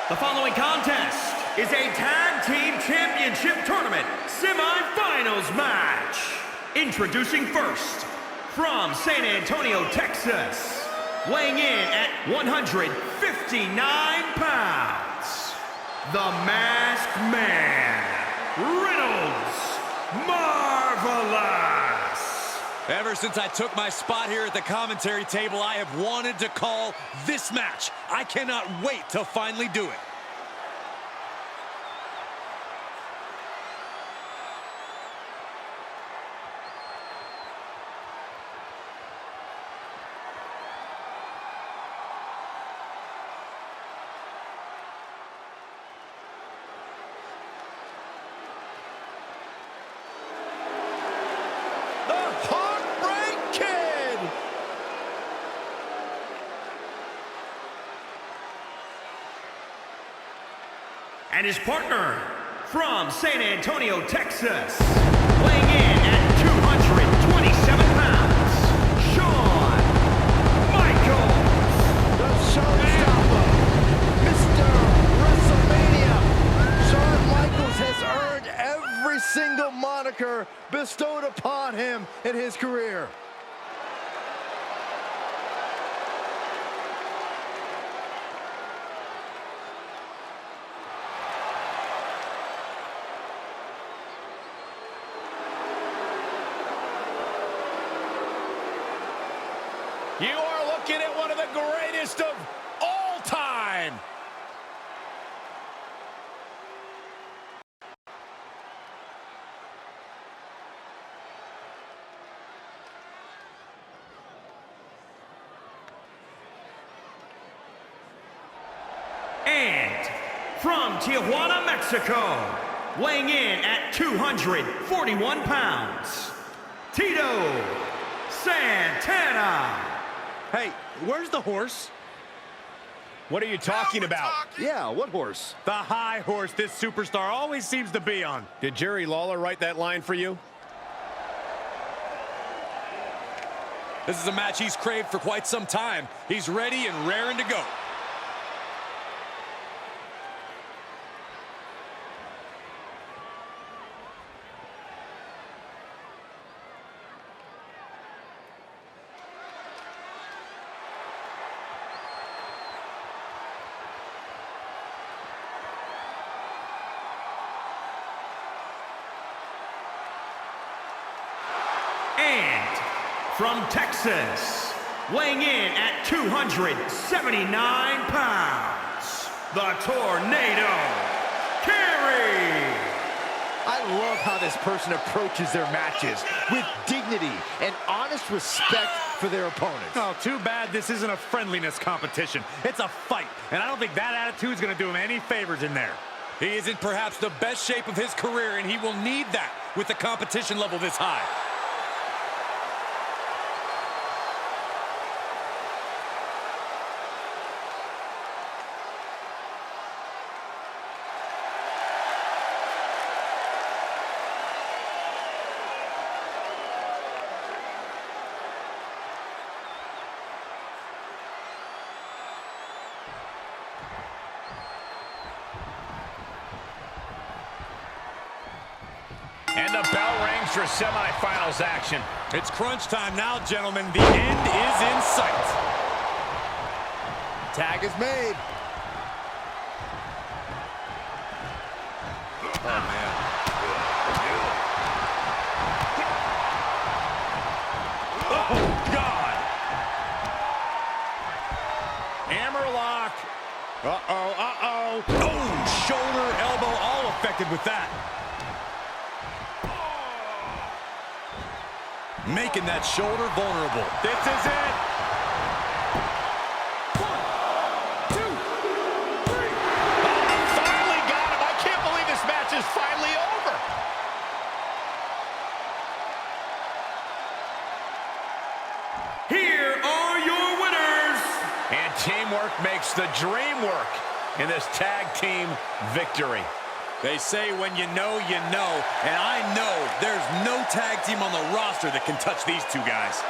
The following contest is a Tag Team Championship Tournament semifinals match. Introducing first, from San Antonio, Texas, weighing in at 159 pounds, the Masked Man, Reynolds Marvelous. Ever since I took my spot here at the commentary table, I have wanted to call this match. I cannot wait to finally do it. And his partner, from San Antonio, Texas, weighing in at 227 pounds, Shawn Michaels. The showstopper, Mr. WrestleMania. Shawn Michaels has earned every single moniker bestowed upon him in his career. You are looking at one of the greatest of all time. And from Tijuana, Mexico, weighing in at 241 pounds, Tito Santana. Hey, where's the horse? What are you talking about? Yeah, what horse? The high horse this superstar always seems to be on. Did Jerry Lawler write that line for you? This is a match he's craved for quite some time. He's ready and raring to go. And from Texas, weighing in at 279 pounds, the Tornado, Kerry. I love how this person approaches their matches with dignity and honest respect for their opponents. Oh, too bad this isn't a friendliness competition. It's a fight, and I don't think that attitude's going to do him any favors in there. He is in perhaps the best shape of his career, and he will need that with the competition level this high. And the bell rings for semifinals action. It's crunch time now, gentlemen. The end is in sight. Tag is made. Oh, man. Oh, God. Hammerlock. Uh-oh, uh-oh. Oh, shoulder, elbow, all affected with that. Making that shoulder vulnerable. This is it. 1, 2, 3. Finally got him. I can't believe this match is finally over. Here are your winners. And teamwork makes the dream work in this tag team victory. They say when you know, and I know there's no tag team on the roster that can touch these two guys.